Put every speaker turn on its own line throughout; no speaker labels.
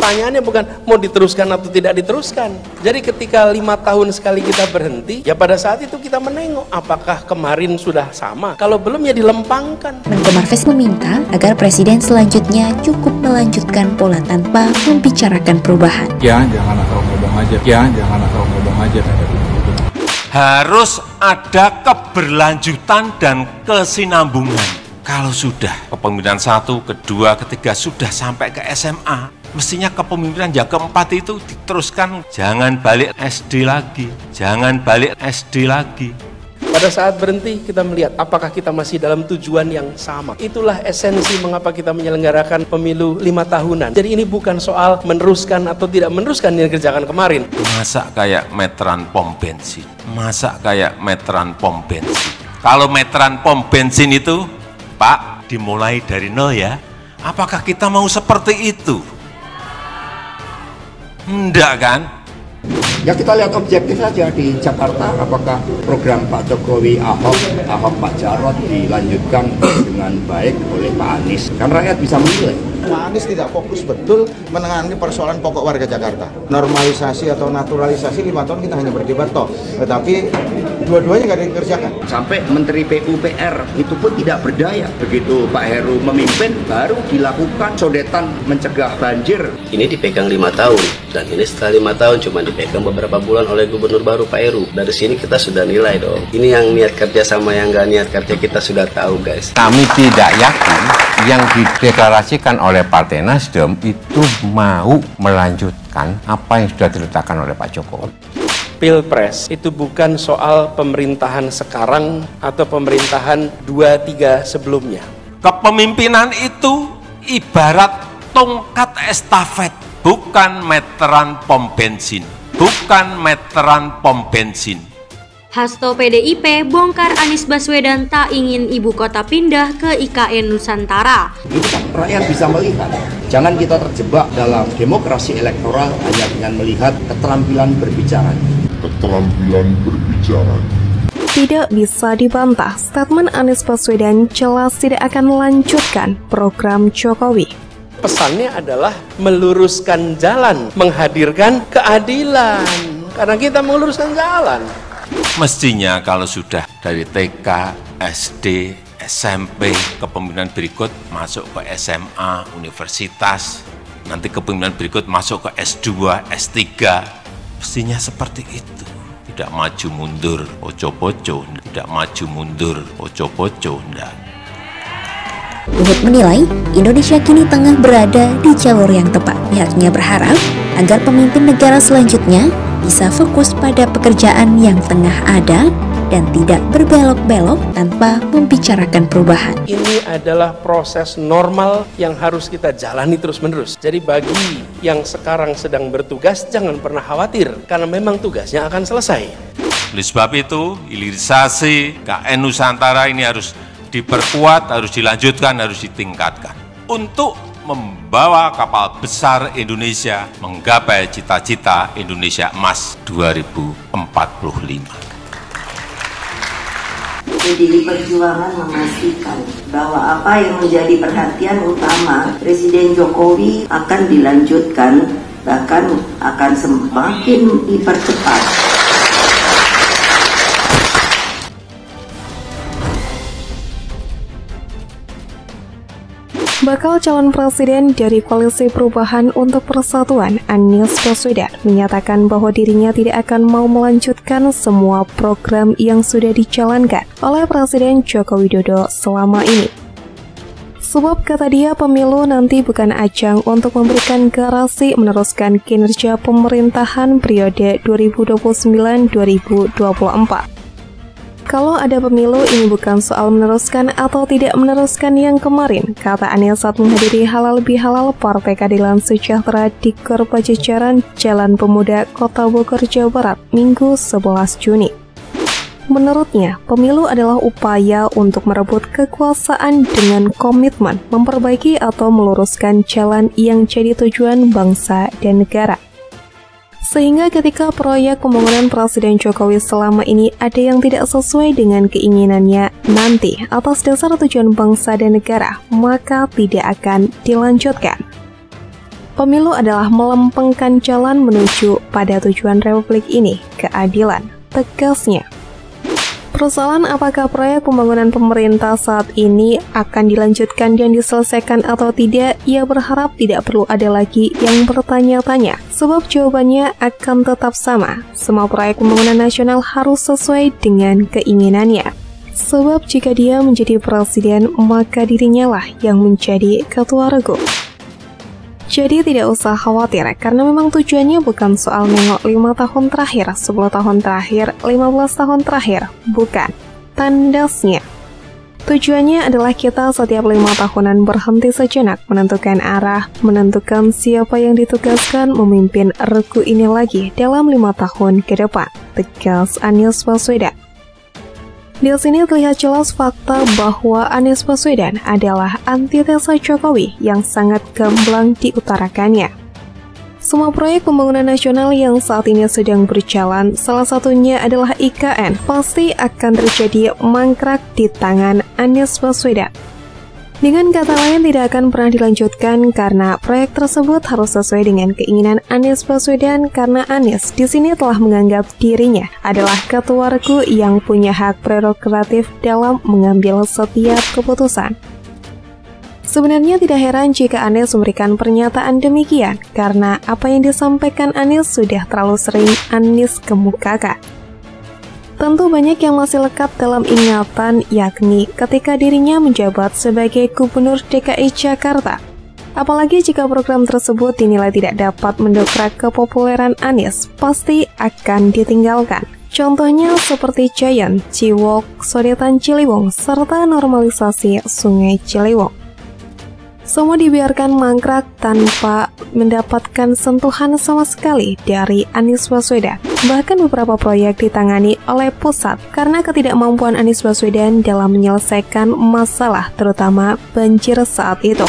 Pertanyaannya bukan mau diteruskan atau tidak diteruskan. Jadi ketika 5 tahun sekali kita berhenti, ya pada saat itu kita menengok apakah kemarin sudah sama. Kalau belum ya dilempangkan.
Menko Marves meminta agar presiden selanjutnya cukup melanjutkan pola tanpa membicarakan perubahan.
Ya, jangan asal ngomong aja.
Harus ada keberlanjutan dan kesinambungan. Kalau sudah kepemimpinan 1, kedua, ketiga sudah sampai ke SMA, mestinya kepemimpinan yang keempat itu diteruskan. Jangan balik SD lagi.
Pada saat berhenti kita melihat apakah kita masih dalam tujuan yang sama. Itulah esensi mengapa kita menyelenggarakan pemilu 5 tahunan. Jadi ini bukan soal meneruskan atau tidak meneruskan yang dikerjakan kemarin.
Masa kayak meteran pom bensin. Kalau meteran pom bensin itu, Pak, dimulai dari nol ya. Apakah kita mau seperti itu? Enggak kan?
Ya kita lihat objektif saja di Jakarta, apakah program Pak Jokowi, Ahok Pak Jarot dilanjutkan dengan baik oleh Pak Anies. Kan rakyat bisa menilai.
Pak Anies tidak fokus betul menangani persoalan pokok warga Jakarta. Normalisasi atau naturalisasi 5 tahun kita hanya berdebat toh, tetapi dua-duanya nggak ada yang dikerjakan.
Sampai Menteri PUPR itu pun tidak berdaya. Begitu Pak Heru memimpin, baru dilakukan sodetan mencegah banjir.
Ini dipegang 5 tahun, dan ini setelah 5 tahun cuma dipegang beberapa bulan oleh gubernur baru Pak Heru. Dari sini kita sudah nilai dong. Ini yang niat kerja sama yang nggak niat kerja kita sudah tahu guys.
Kami tidak yakin yang dideklarasikan oleh Partai Nasdem itu mau melanjutkan apa yang sudah diletakkan oleh Pak Jokowi.
Pilpres itu bukan soal pemerintahan sekarang atau pemerintahan 2-3 sebelumnya. Kepemimpinan itu ibarat tongkat estafet, bukan meteran pom bensin.
Hasto PDIP bongkar Anies Baswedan tak ingin ibu kota pindah ke IKN Nusantara.
Itu kan rakyat bisa melihat. Jangan kita terjebak dalam demokrasi elektoral hanya dengan melihat keterampilan berbicara.
Tidak bisa dibantah, statement Anies Baswedan jelas tidak akan melanjutkan program Jokowi.
Pesannya adalah meluruskan jalan, menghadirkan keadilan. Karena kita meluruskan jalan.
Mestinya kalau sudah dari TK, SD, SMP, kepemimpinan berikut masuk ke SMA, universitas, nanti kepemimpinan berikut masuk ke S2, S3, mestinya seperti itu. Tidak maju mundur, ojo-ojo, enggak.
Luhut menilai Indonesia kini tengah berada di jalur yang tepat. Pihaknya berharap agar pemimpin negara selanjutnya bisa fokus pada pekerjaan yang tengah ada dan tidak berbelok-belok tanpa membicarakan perubahan.
Ini adalah proses normal yang harus kita jalani terus-menerus. Jadi bagi yang sekarang sedang bertugas, jangan pernah khawatir, karena memang tugasnya akan selesai.
Oleh sebab itu, hilirisasi KN Nusantara ini harus diperkuat, harus dilanjutkan, harus ditingkatkan. Untuk membawa kapal besar Indonesia menggapai cita-cita Indonesia Emas 2045.
PDI Perjuangan memastikan bahwa apa yang menjadi perhatian utama Presiden Jokowi akan dilanjutkan, bahkan akan semakin dipercepat.
Bakal calon presiden dari Koalisi Perubahan untuk Persatuan, Anies Baswedan, menyatakan bahwa dirinya tidak akan mau melanjutkan semua program yang sudah dijalankan oleh Presiden Joko Widodo selama ini. Sebab kata dia, pemilu nanti bukan ajang untuk memberikan garansi meneruskan kinerja pemerintahan periode 2029-2024. Kalau ada pemilu, ini bukan soal meneruskan atau tidak meneruskan yang kemarin, kata Anies saat menghadiri Halal Bihalal Partai Keadilan Sejahtera di Gor Pajajaran, Jalan Pemuda, Kota Bogor, Jawa Barat, Minggu 11 Juni. Menurutnya, pemilu adalah upaya untuk merebut kekuasaan dengan komitmen memperbaiki atau meluruskan jalan yang jadi tujuan bangsa dan negara. Sehingga ketika proyek pembangunan Presiden Jokowi selama ini ada yang tidak sesuai dengan keinginannya nanti atas dasar tujuan bangsa dan negara, maka tidak akan dilanjutkan. Pemilu adalah melempengkan jalan menuju pada tujuan Republik ini, keadilan, tegasnya. Persoalan apakah proyek pembangunan pemerintah saat ini akan dilanjutkan dan diselesaikan atau tidak, ia berharap tidak perlu ada lagi yang bertanya-tanya, sebab jawabannya akan tetap sama. Semua proyek pembangunan nasional harus sesuai dengan keinginannya. Sebab jika dia menjadi presiden, maka dirinya lah yang menjadi ketua regu. Jadi tidak usah khawatir, karena memang tujuannya bukan soal nengok 5 tahun terakhir, 10 tahun terakhir, 15 tahun terakhir, bukan. Tandasnya. Tujuannya adalah kita setiap 5 tahunan berhenti sejenak, menentukan arah, menentukan siapa yang ditugaskan memimpin regu ini lagi dalam 5 tahun ke depan, tegas Anies Baswedan. Di sini terlihat jelas fakta bahwa Anies Baswedan adalah antitesa Jokowi yang sangat gamblang diutarakannya. Semua proyek pembangunan nasional yang saat ini sedang berjalan, salah satunya adalah IKN, pasti akan terjadi mangkrak di tangan Anies Baswedan. Dengan kata lain, tidak akan pernah dilanjutkan karena proyek tersebut harus sesuai dengan keinginan Anies Baswedan, karena Anies di sini telah menganggap dirinya adalah ketua regu yang punya hak prerogatif dalam mengambil setiap keputusan. Sebenarnya tidak heran jika Anies memberikan pernyataan demikian, karena apa yang disampaikan Anies sudah terlalu sering Anies kemukakan. Tentu banyak yang masih lekat dalam ingatan, yakni ketika dirinya menjabat sebagai Gubernur DKI Jakarta. Apalagi jika program tersebut dinilai tidak dapat mendongkrak kepopuleran Anies, pasti akan ditinggalkan. Contohnya seperti Giant, Ciwok, sodetan Ciliwung, serta normalisasi Sungai Ciliwung. Semua dibiarkan mangkrak tanpa mendapatkan sentuhan sama sekali dari Anies Baswedan. Bahkan beberapa proyek ditangani oleh pusat karena ketidakmampuan Anies Baswedan dalam menyelesaikan masalah, terutama banjir saat itu.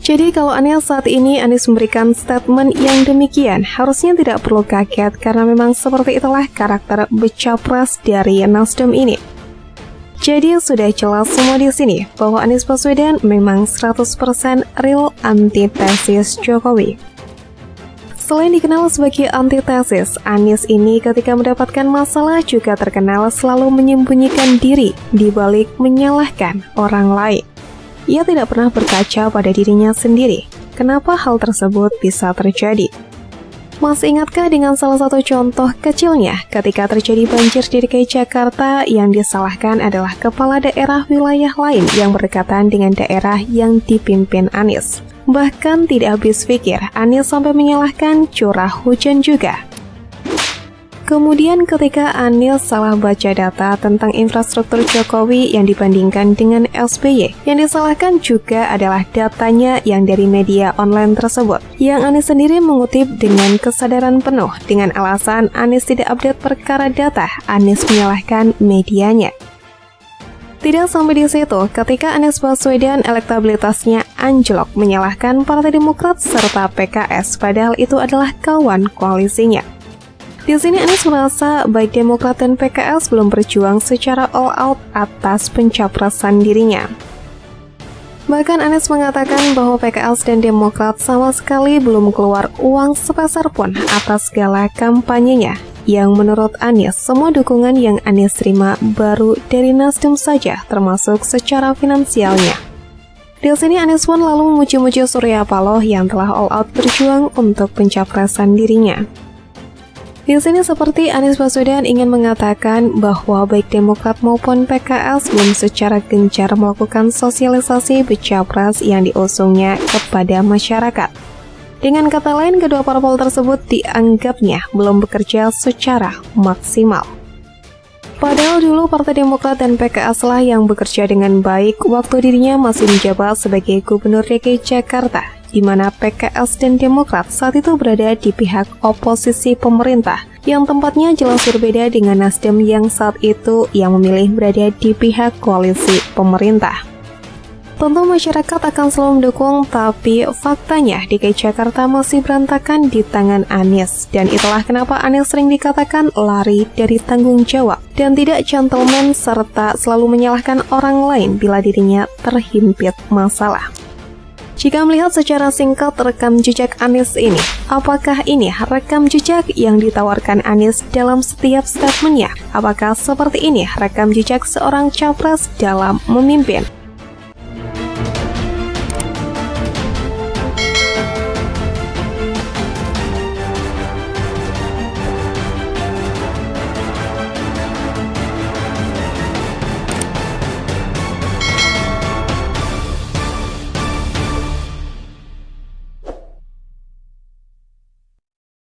Jadi kalau Anies saat ini memberikan statement yang demikian, harusnya tidak perlu kaget karena memang seperti itulah karakter becapres dari Nasdem ini. Jadi sudah jelas semua di sini bahwa Anies Baswedan memang 100% real antitesis Jokowi. Selain dikenal sebagai antitesis, Anies ini ketika mendapatkan masalah juga terkenal selalu menyembunyikan diri di balik menyalahkan orang lain. Ia tidak pernah berkaca pada dirinya sendiri. Kenapa hal tersebut bisa terjadi? Masih ingatkah dengan salah satu contoh kecilnya ketika terjadi banjir di DKI Jakarta, yang disalahkan adalah kepala daerah wilayah lain yang berdekatan dengan daerah yang dipimpin Anies. Bahkan tidak habis pikir, Anies sampai menyalahkan curah hujan juga. Kemudian ketika Anies salah baca data tentang infrastruktur Jokowi yang dibandingkan dengan SBY, yang disalahkan juga adalah datanya yang dari media online tersebut, yang Anies sendiri mengutip dengan kesadaran penuh dengan alasan Anies tidak update perkara data. Anies menyalahkan medianya. Tidak sampai di situ, ketika Anies Baswedan elektabilitasnya anjlok, menyalahkan Partai Demokrat serta PKS, padahal itu adalah kawan koalisinya. Di sini Anies merasa baik Demokrat dan PKS belum berjuang secara all out atas pencapresan dirinya. Bahkan Anies mengatakan bahwa PKS dan Demokrat sama sekali belum keluar uang sepeser pun atas segala kampanyenya, yang menurut Anies semua dukungan yang Anies terima baru dari Nasdem saja, termasuk secara finansialnya. Di sini Anies pun lalu memuji-muji Surya Paloh yang telah all out berjuang untuk pencapresan dirinya. Di sini seperti Anies Baswedan ingin mengatakan bahwa baik Demokrat maupun PKS belum secara gencar melakukan sosialisasi becapres yang diusungnya kepada masyarakat. Dengan kata lain, kedua parpol tersebut dianggapnya belum bekerja secara maksimal. Padahal dulu Partai Demokrat dan PKS lah yang bekerja dengan baik waktu dirinya masih menjabat sebagai Gubernur DKI Jakarta, di mana PKS dan Demokrat saat itu berada di pihak oposisi pemerintah, yang tempatnya jelas berbeda dengan Nasdem yang saat itu yang memilih berada di pihak koalisi pemerintah. Tentu masyarakat akan selalu mendukung, tapi faktanya DKI Jakarta masih berantakan di tangan Anies, dan itulah kenapa Anies sering dikatakan lari dari tanggung jawab dan tidak gentleman serta selalu menyalahkan orang lain bila dirinya terhimpit masalah. Jika melihat secara singkat rekam jejak Anies ini, apakah ini rekam jejak yang ditawarkan Anies dalam setiap statementnya? Apakah seperti ini rekam jejak seorang capres dalam memimpin?